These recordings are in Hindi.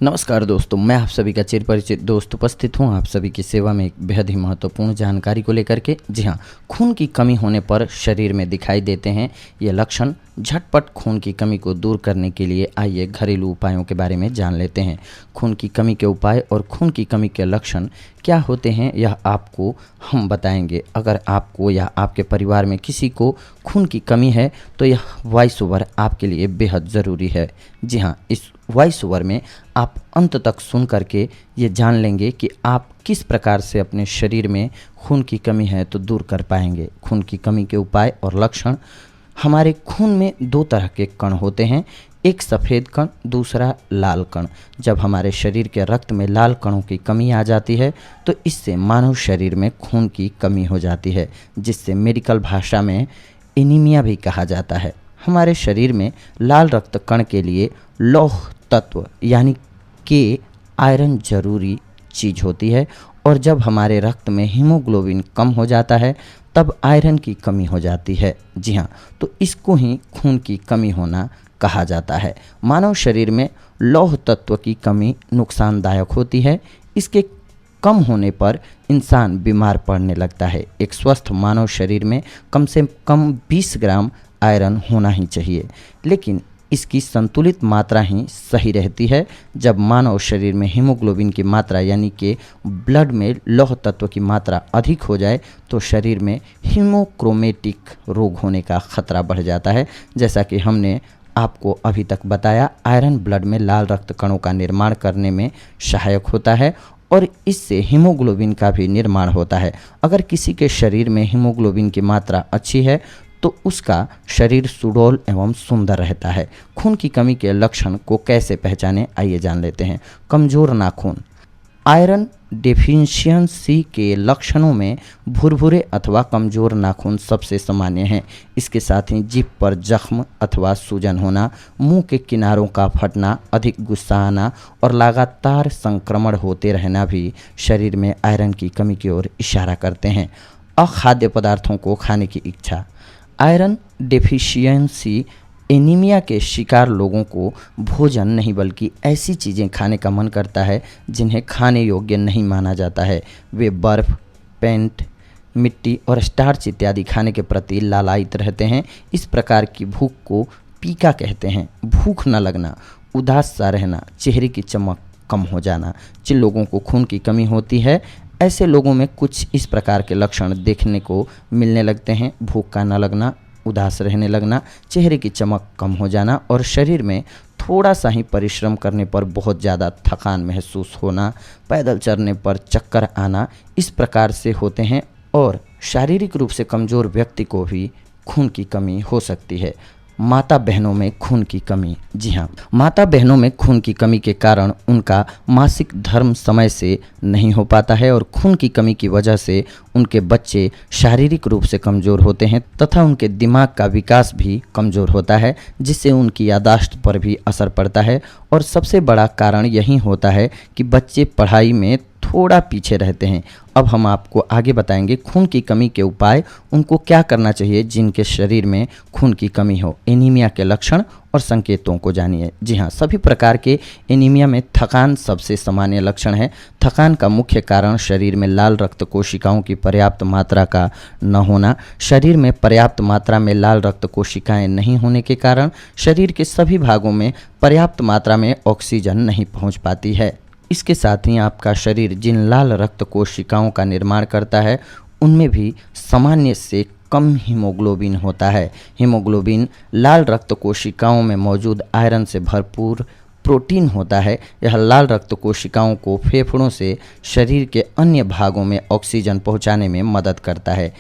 नमस्कार दोस्तों, मैं आप सभी का चिर परिचित दोस्त उपस्थित हूं आप सभी की सेवा में एक बेहद ही महत्वपूर्ण जानकारी को लेकर के। जी हां, खून की कमी होने पर शरीर में दिखाई देते हैं ये लक्षण। झटपट खून की कमी को दूर करने के लिए आइए घरेलू उपायों के बारे में जान लेते हैं। खून की कमी के उपाय और खून की कमी के लक्षण क्या होते हैं यह आपको हम बताएंगे। अगर आपको या आपके परिवार में किसी को खून की कमी है तो यह वॉइस ओवर आपके लिए बेहद ज़रूरी है। जी हाँ, इस वॉइस ओवर में आप अंत तक सुन करके ये जान लेंगे कि आप किस प्रकार से अपने शरीर में खून की कमी है तो दूर कर पाएंगे। खून की कमी के उपाय और लक्षण। हमारे खून में दो तरह के कण होते हैं, एक सफ़ेद कण, दूसरा लाल कण। जब हमारे शरीर के रक्त में लाल कणों की कमी आ जाती है तो इससे मानव शरीर में खून की कमी हो जाती है, जिससे मेडिकल भाषा में एनीमिया भी कहा जाता है। हमारे शरीर में लाल रक्त कण के लिए लौह तत्व यानी कि आयरन जरूरी चीज़ होती है, और जब हमारे रक्त में हीमोग्लोबिन कम हो जाता है तब आयरन की कमी हो जाती है। जी हाँ, तो इसको ही खून की कमी होना कहा जाता है। मानव शरीर में लौह तत्व की कमी नुकसानदायक होती है। इसके कम होने पर इंसान बीमार पड़ने लगता है। एक स्वस्थ मानव शरीर में कम से कम 20 ग्राम आयरन होना ही चाहिए, लेकिन इसकी संतुलित मात्रा ही सही रहती है। जब मानव शरीर में हीमोग्लोबिन की मात्रा यानी कि ब्लड में लौह तत्व की मात्रा अधिक हो जाए तो शरीर में हीमोक्रोमेटिक रोग होने का खतरा बढ़ जाता है। जैसा कि हमने आपको अभी तक बताया, आयरन ब्लड में लाल रक्त कणों का निर्माण करने में सहायक होता है और इससे हीमोग्लोबिन का भी निर्माण होता है। अगर किसी के शरीर में हीमोग्लोबिन की मात्रा अच्छी है तो उसका शरीर सुडौल एवं सुंदर रहता है। खून की कमी के लक्षण को कैसे पहचानें, आइए जान लेते हैं। कमजोर नाखून। आयरन डेफिशिएंसी के लक्षणों में भुरभुरे अथवा कमजोर नाखून सबसे सामान्य हैं। इसके साथ ही जीभ पर जख्म अथवा सूजन होना, मुंह के किनारों का फटना, अधिक गुस्सा आना और लगातार संक्रमण होते रहना भी शरीर में आयरन की कमी की ओर इशारा करते हैं। अखाद्य पदार्थों को खाने की इच्छा। आयरन डेफिशिएंसी एनीमिया के शिकार लोगों को भोजन नहीं बल्कि ऐसी चीज़ें खाने का मन करता है जिन्हें खाने योग्य नहीं माना जाता है। वे बर्फ़, पेंट, मिट्टी और स्टार्च इत्यादि खाने के प्रति लालायित रहते हैं। इस प्रकार की भूख को पीका कहते हैं। भूख न लगना, उदास सा रहना, चेहरे की चमक कम हो जाना। जिन लोगों को खून की कमी होती है ऐसे लोगों में कुछ इस प्रकार के लक्षण देखने को मिलने लगते हैं। भूख का न लगना, उदास रहने लगना, चेहरे की चमक कम हो जाना और शरीर में थोड़ा सा ही परिश्रम करने पर बहुत ज़्यादा थकान महसूस होना, पैदल चलने पर चक्कर आना, इस प्रकार से होते हैं। और शारीरिक रूप से कमज़ोर व्यक्ति को भी खून की कमी हो सकती है। माता बहनों में खून की कमी। जी हाँ, माता बहनों में खून की कमी के कारण उनका मासिक धर्म समय से नहीं हो पाता है और खून की कमी की वजह से उनके बच्चे शारीरिक रूप से कमज़ोर होते हैं तथा उनके दिमाग का विकास भी कमज़ोर होता है, जिससे उनकी याददाश्त पर भी असर पड़ता है। और सबसे बड़ा कारण यही होता है कि बच्चे पढ़ाई में थोड़ा पीछे रहते हैं। अब हम आपको आगे बताएंगे खून की कमी के उपाय, उनको क्या करना चाहिए जिनके शरीर में खून की कमी हो। एनीमिया के लक्षण और संकेतों को जानिए। जी हाँ, सभी प्रकार के एनीमिया में थकान सबसे सामान्य लक्षण है। थकान का मुख्य कारण शरीर में लाल रक्त कोशिकाओं की पर्याप्त मात्रा का न होना। शरीर में पर्याप्त मात्रा में लाल रक्त कोशिकाएं नहीं होने के कारण शरीर के सभी भागों में पर्याप्त मात्रा में ऑक्सीजन नहीं पहुँच पाती है। इसके साथ ही आपका शरीर जिन लाल रक्त कोशिकाओं का निर्माण करता है उनमें भी सामान्य से कम हीमोग्लोबिन होता है। हीमोग्लोबिन लाल रक्त कोशिकाओं में मौजूद आयरन से भरपूर प्रोटीन होता है। यह लाल रक्त कोशिकाओं को फेफड़ों से शरीर के अन्य भागों में ऑक्सीजन पहुंचाने में मदद करता है।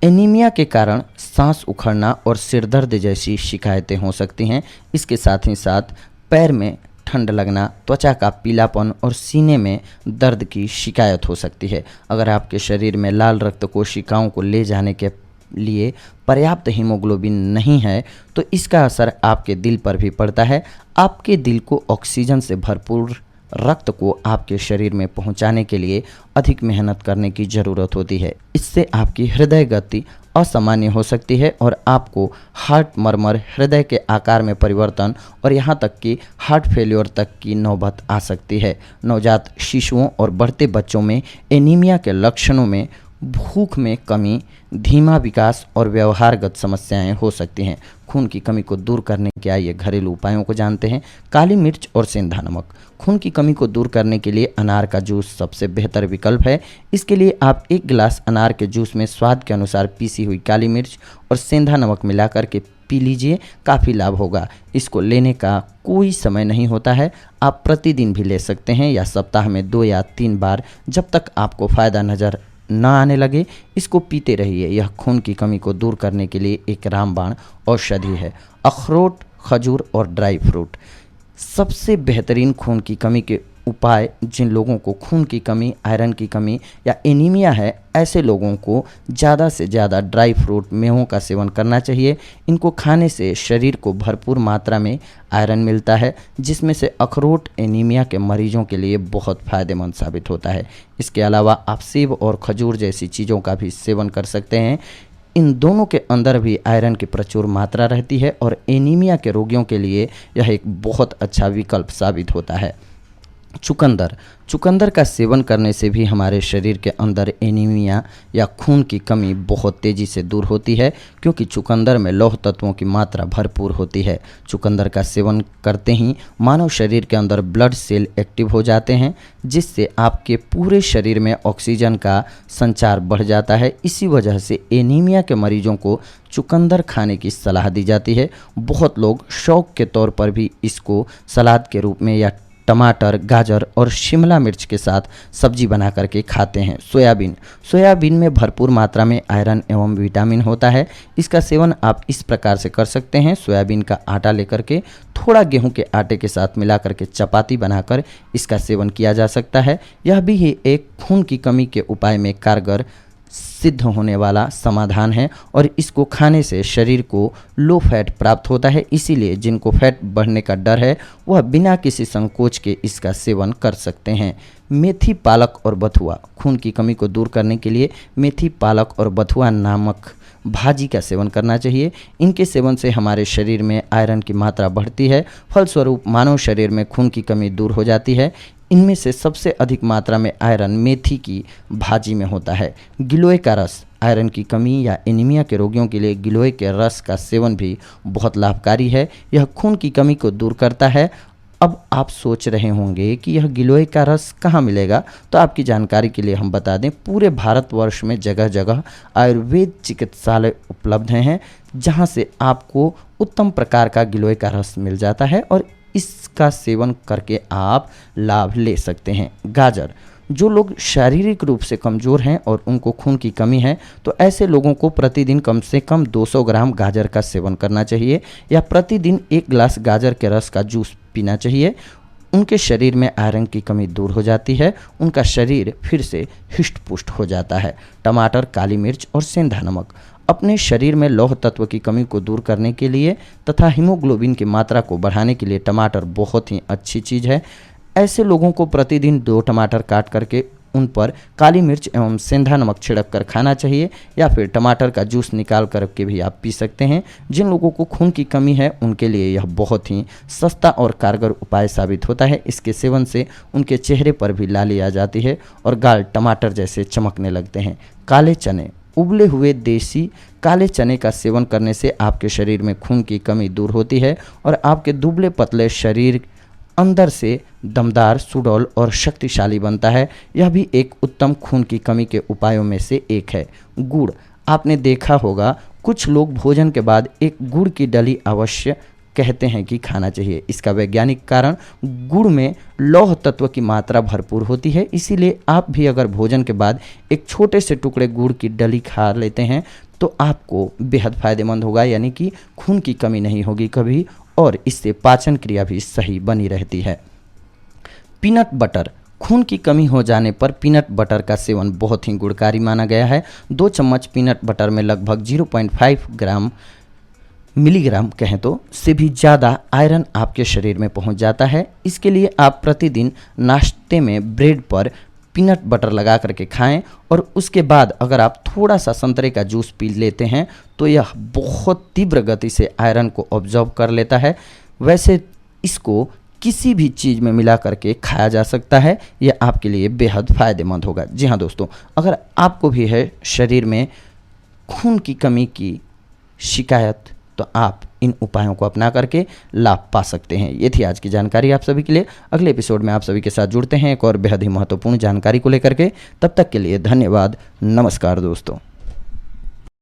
एनीमिया के कारण सांस उखड़ना और सिरदर्द जैसी शिकायतें हो सकती हैं। इसके साथ ही साथ पैर में ठंड लगना, त्वचा का पीलापन और सीने में दर्द की शिकायत हो सकती है। अगर आपके शरीर में लाल रक्त कोशिकाओं को ले जाने के लिए पर्याप्त हीमोग्लोबिन नहीं है तो इसका असर आपके दिल पर भी पड़ता है। आपके दिल को ऑक्सीजन से भरपूर रक्त को आपके शरीर में पहुंचाने के लिए अधिक मेहनत करने की ज़रूरत होती है। इससे आपकी हृदय गति असामान्य हो सकती है और आपको हार्ट मर्मर, हृदय के आकार में परिवर्तन और यहाँ तक कि हार्ट फेल्योर तक की नौबत आ सकती है। नवजात शिशुओं और बढ़ते बच्चों में एनीमिया के लक्षणों में भूख में कमी, धीमा विकास और व्यवहारगत समस्याएं हो सकती हैं। खून की कमी को दूर करने के आइए घरेलू उपायों को जानते हैं। काली मिर्च और सेंधा नमक। खून की कमी को दूर करने के लिए अनार का जूस सबसे बेहतर विकल्प है। इसके लिए आप 1 गिलास अनार के जूस में स्वाद के अनुसार पीसी हुई काली मिर्च और सेंधा नमक मिलाकर के पी लीजिए, काफ़ी लाभ होगा। इसको लेने का कोई समय नहीं होता है, आप प्रतिदिन भी ले सकते हैं या सप्ताह में 2 या 3 बार, जब तक आपको फ़ायदा नज़र न आने लगे इसको पीते रहिए। यह खून की कमी को दूर करने के लिए एक रामबाण औषधि है। अखरोट, खजूर और ड्राई फ्रूट सबसे बेहतरीन खून की कमी के उपाय। जिन लोगों को खून की कमी, आयरन की कमी या एनीमिया है, ऐसे लोगों को ज़्यादा से ज़्यादा ड्राई फ्रूट, मेवों का सेवन करना चाहिए। इनको खाने से शरीर को भरपूर मात्रा में आयरन मिलता है, जिसमें से अखरोट एनीमिया के मरीजों के लिए बहुत फ़ायदेमंद साबित होता है। इसके अलावा आप सेब और खजूर जैसी चीज़ों का भी सेवन कर सकते हैं। इन दोनों के अंदर भी आयरन की प्रचुर मात्रा रहती है और एनीमिया के रोगियों के लिए यह एक बहुत अच्छा विकल्प साबित होता है। चुकंदर का सेवन करने से भी हमारे शरीर के अंदर एनीमिया या खून की कमी बहुत तेज़ी से दूर होती है, क्योंकि चुकंदर में लौह तत्वों की मात्रा भरपूर होती है। चुकंदर का सेवन करते ही मानव शरीर के अंदर ब्लड सेल एक्टिव हो जाते हैं, जिससे आपके पूरे शरीर में ऑक्सीजन का संचार बढ़ जाता है। इसी वजह से एनीमिया के मरीजों को चुकंदर खाने की सलाह दी जाती है। बहुत लोग शौक के तौर पर भी इसको सलाद के रूप में या टमाटर, गाजर और शिमला मिर्च के साथ सब्जी बना करके खाते हैं। सोयाबीन में भरपूर मात्रा में आयरन एवं विटामिन होता है। इसका सेवन आप इस प्रकार से कर सकते हैं। सोयाबीन का आटा लेकर के थोड़ा गेहूं के आटे के साथ मिला करके चपाती बनाकर इसका सेवन किया जा सकता है। यह भी एक खून की कमी के उपाय में कारगर सिद्ध होने वाला समाधान है और इसको खाने से शरीर को लो फैट प्राप्त होता है। इसीलिए जिनको फैट बढ़ने का डर है वह बिना किसी संकोच के इसका सेवन कर सकते हैं। मेथी, पालक और बथुआ। खून की कमी को दूर करने के लिए मेथी, पालक और बथुआ नामक भाजी का सेवन करना चाहिए। इनके सेवन से हमारे शरीर में आयरन की मात्रा बढ़ती है, फलस्वरूप मानव शरीर में खून की कमी दूर हो जाती है। इनमें से सबसे अधिक मात्रा में आयरन मेथी की भाजी में होता है। गिलोय का रस। आयरन की कमी या एनीमिया के रोगियों के लिए गिलोय के रस का सेवन भी बहुत लाभकारी है। यह खून की कमी को दूर करता है। अब आप सोच रहे होंगे कि यह गिलोय का रस कहाँ मिलेगा, तो आपकी जानकारी के लिए हम बता दें, पूरे भारतवर्ष में जगह जगह आयुर्वेद चिकित्सालय उपलब्ध हैं, जहाँ से आपको उत्तम प्रकार का गिलोय का रस मिल जाता है और इसका सेवन करके आप लाभ ले सकते हैं। गाजर। जो लोग शारीरिक रूप से कमज़ोर हैं और उनको खून की कमी है, तो ऐसे लोगों को प्रतिदिन कम से कम 200 ग्राम गाजर का सेवन करना चाहिए या प्रतिदिन 1 गिलास गाजर के रस का जूस पीना चाहिए। उनके शरीर में आयरन की कमी दूर हो जाती है, उनका शरीर फिर से हिष्ट पुष्ट हो जाता है। टमाटर, काली मिर्च और सेंधा नमक। अपने शरीर में लौह तत्व की कमी को दूर करने के लिए तथा हीमोग्लोबिन की मात्रा को बढ़ाने के लिए टमाटर बहुत ही अच्छी चीज़ है। ऐसे लोगों को प्रतिदिन 2 टमाटर काट करके उन पर काली मिर्च एवं सेंधा नमक छिड़क कर खाना चाहिए या फिर टमाटर का जूस निकाल करके भी आप पी सकते हैं। जिन लोगों को खून की कमी है उनके लिए यह बहुत ही सस्ता और कारगर उपाय साबित होता है। इसके सेवन से उनके चेहरे पर भी लाली आ जाती है और गाल टमाटर जैसे चमकने लगते हैं। काले चने। उबले हुए देसी काले चने का सेवन करने से आपके शरीर में खून की कमी दूर होती है और आपके दुबले पतले शरीर अंदर से दमदार, सुडौल और शक्तिशाली बनता है। यह भी एक उत्तम खून की कमी के उपायों में से एक है। गुड़। आपने देखा होगा कुछ लोग भोजन के बाद एक गुड़ की डली अवश्य कहते हैं कि खाना चाहिए। इसका वैज्ञानिक कारण, गुड़ में लौह तत्व की मात्रा भरपूर होती है, इसीलिए आप भी अगर भोजन के बाद एक छोटे से टुकड़े गुड़ की डली खा लेते हैं तो आपको बेहद फायदेमंद होगा, यानी कि खून की कमी नहीं होगी कभी और इससे पाचन क्रिया भी सही बनी रहती है। Peanut butter. खून की कमी हो जाने पर पीनट बटर का सेवन बहुत ही गुणकारी माना गया है। 2 चम्मच पीनट बटर में लगभग 0.5 मिलीग्राम कहें तो से भी ज़्यादा आयरन आपके शरीर में पहुंच जाता है। इसके लिए आप प्रतिदिन नाश्ते में ब्रेड पर पीनट बटर लगा करके खाएं और उसके बाद अगर आप थोड़ा सा संतरे का जूस पी लेते हैं तो यह बहुत तीव्र गति से आयरन को ऑब्जॉर्व कर लेता है। वैसे इसको किसी भी चीज़ में मिला करके खाया जा सकता है, यह आपके लिए बेहद फ़ायदेमंद होगा। जी हाँ दोस्तों, अगर आपको भी है शरीर में खून की कमी की शिकायत तो आप इन उपायों को अपना करके लाभ पा सकते हैं। ये थी आज की जानकारी आप सभी के लिए। अगले एपिसोड में आप सभी के साथ जुड़ते हैं एक और बेहद ही महत्वपूर्ण जानकारी को लेकर के। तब तक के लिए धन्यवाद। नमस्कार दोस्तों।